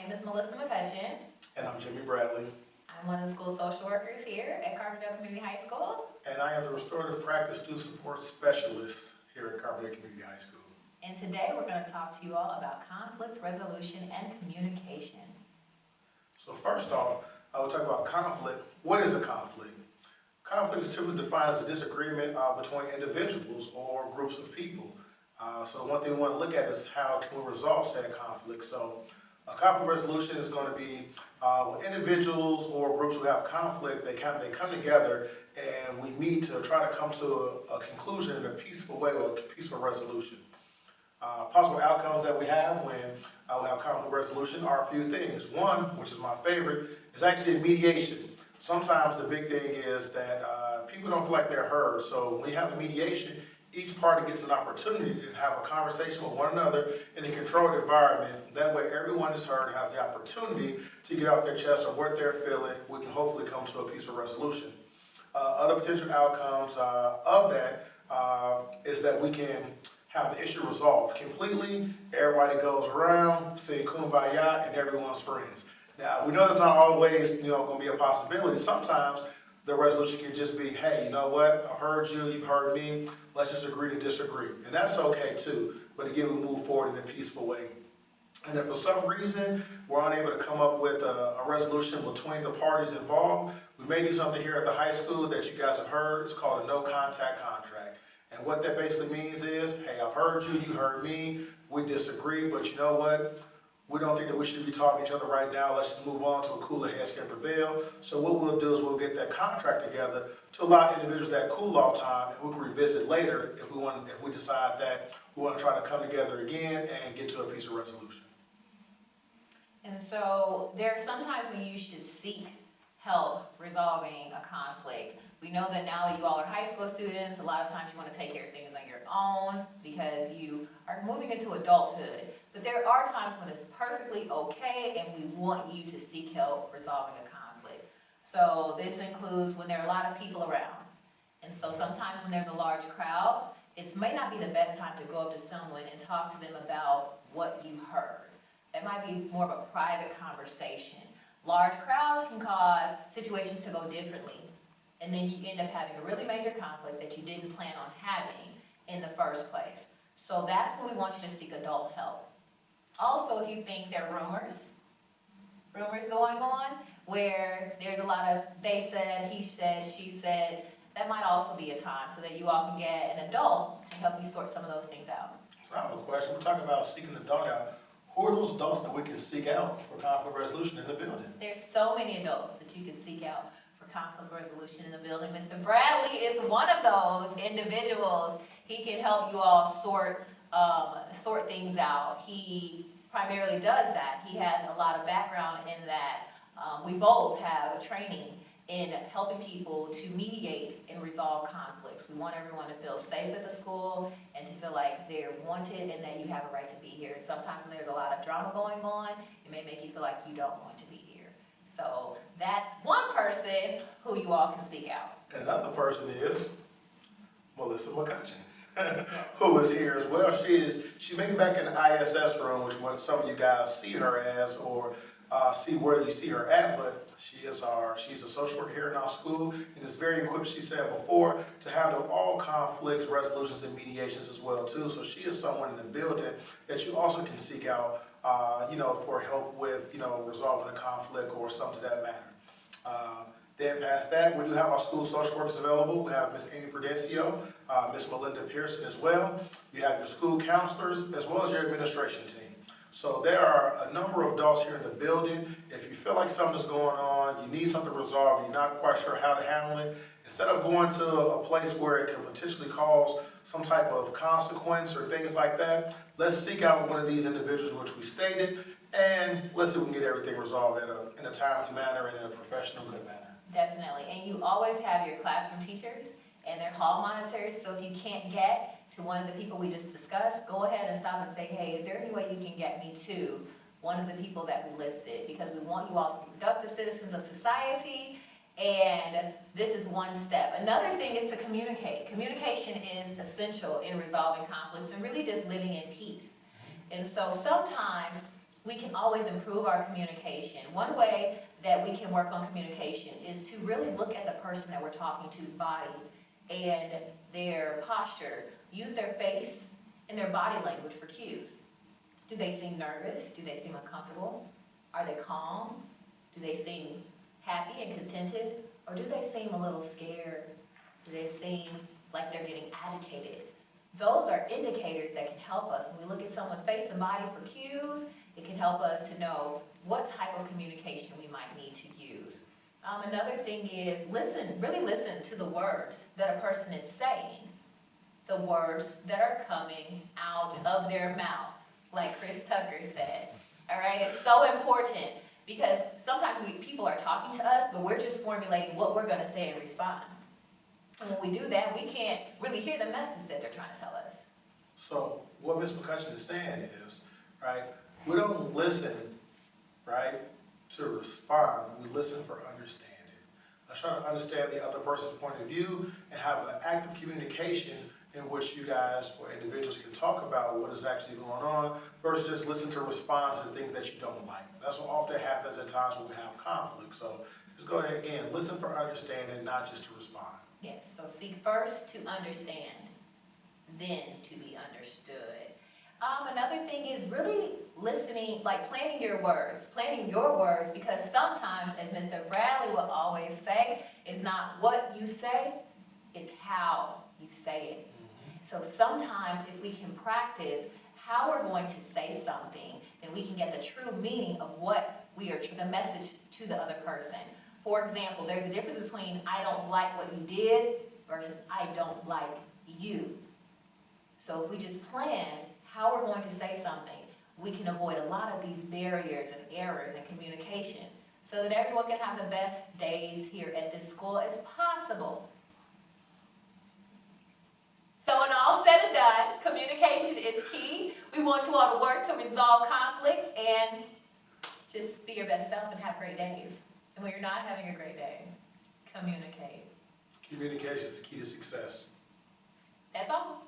name is Melissa McCutcheon. And I'm Jimmy Bradley. I'm one of the school social workers here at Carbondale Community High School. And I am the Restorative Practice Student Support Specialist here at Carbondale Community High School. And today we're going to talk to you all about conflict resolution and communication. So first off, I will talk about conflict. What is a conflict? Conflict is typically defined as a disagreement between individuals or groups of people. So one thing we want to look at is how can we resolve said conflict. So a conflict resolution is going to be when individuals or groups who have conflict, they come together and we meet to try to come to a conclusion in a peaceful way or a peaceful resolution. Possible outcomes that we have when we have conflict resolution are a few things. One, which is my favorite, is actually mediation. Sometimes the big thing is that people don't feel like they're heard. So when you have a mediation, each party gets an opportunity to have a conversation with one another in a controlled environment. That way everyone is heard, has the opportunity to get off their chest or what they're feeling. We can hopefully come to a peaceful resolution. Other potential outcomes of that is that we can have the issue resolved completely. Everybody goes around, saying kumbaya, and everyone's friends. Now, we know that's not always, going to be a possibility. Sometimes the resolution can just be, hey, you know what? I've heard you, you've heard me. Let's just agree to disagree. And that's okay too. But again, we move forward in a peaceful way. And if for some reason we're unable to come up with a resolution between the parties involved, we may do something here at the high school that you guys have heard. It's called a no contact contract. And what that basically means is, hey, I've heard you, you heard me, we disagree, but you know what? We don't think that we should be talking to each other right now. Let's just move on to a cooler heads can prevail. So what we'll do is we'll get that contract together to allow individuals that cool off time, and we can revisit later if we decide that we want to try to come together again and get to a peaceful resolution. And so there are some times when you should seek help resolving a conflict. We know that now you all are high school students. A lot of times you want to take care of things on your own because you are moving into adulthood. But there are times when it's perfectly okay and we want you to seek help resolving a conflict. So this includes when there are a lot of people around. And so sometimes when there's a large crowd, it may not be the best time to go up to someone and talk to them about what you heard. It might be more of a private conversation. Large crowds can cause situations to go differently. And then you end up having a really major conflict that you didn't plan on having in the first place. So that's when we want you to seek adult help. Also, if you think there are rumors going on, where there's a lot of they said, he said, she said, that might also be a time so that you all can get an adult to help you sort some of those things out. So I have a question. We're talking about seeking the adult out. Who are those adults that we can seek out for conflict resolution in the building? There's so many adults that you can seek out for conflict resolution in the building. Mr. Bradley is one of those individuals. He can help you all sort things out. He primarily does that. He has a lot of background in that. We both have a training in helping people to mediate and resolve conflicts. We want everyone to feel safe at the school and to feel like they're wanted and that you have a right to be here. And sometimes when there's a lot of drama going on, it may make you feel like you don't want to be here. So that's one person who you all can seek out. Another person is Melissa McCutcheon, who is here as well. She may be back in the ISS room, which what some of you guys see her as, or see where you see her at, but she's a social worker here in our school and is very equipped, she said before, to handle all conflicts, resolutions, and mediations as well too. So she is someone in the building that you also can seek out, for help with, resolving a conflict or something to that matter. Then past that, we do have our school social workers available. We have Miss Amy Prudencio, Miss Melinda Pearson as well. You have your school counselors as well as your administration team. So there are a number of adults here in the building. If you feel like something's going on, you need something resolved, you're not quite sure how to handle it, instead of going to a place where it can potentially cause some type of consequence or things like that, let's seek out one of these individuals which we stated, and let's see if we can get everything resolved in a timely manner and in a professional, good manner. Definitely. And you always have your classroom teachers and their hall monitors, so if you can't get to one of the people we just discussed, go ahead and stop and say, hey, is there any way you can get me to one of the people that we listed? Because we want you all to be productive citizens of society, and this is one step. Another thing is to communicate. Communication is essential in resolving conflicts and really just living in peace. And so sometimes we can always improve our communication. One way that we can work on communication is to really look at the person that we're talking to's body and their posture. Use their face and their body language for cues. Do they seem nervous? Do they seem uncomfortable? Are they calm? Do they seem happy and contented? Or do they seem a little scared? Do they seem like they're getting agitated? Those are indicators that can help us. When we look at someone's face and body for cues, it can help us to know what type of communication we might need to use. Another thing is really listen to the words that a person is saying, the words that are coming out of their mouth, like Chris Tucker said. All right, it's so important because sometimes people are talking to us, but we're just formulating what we're going to say in response. And when we do that, we can't really hear the message that they're trying to tell us. So what Ms. McCutcheon is saying is, right, we don't listen, right, to respond. We listen for understanding. Let's try to understand the other person's point of view and have an active communication in which you guys or individuals can talk about what is actually going on versus just listen to respond to things that you don't like. That's what often happens at times when we have conflict. So just go ahead again, listen for understanding, not just to respond. Yes, so seek first to understand, then to be understood. Another thing is really listening, like planning your words, because sometimes, as Mr. Bradley will always say, it's not what you say, it's how you say it. So sometimes if we can practice how we're going to say something, then we can get the true meaning of what the message to the other person. For example, there's a difference between I don't like what you did versus I don't like you. So if we just plan how we're going to say something, we can avoid a lot of these barriers and errors in communication so that everyone can have the best days here at this school as possible. So when all said and done, communication is key. We want you all to work to resolve conflicts and just be your best self and have great days. And when you're not having a great day, communicate. Communication is the key to success. That's all.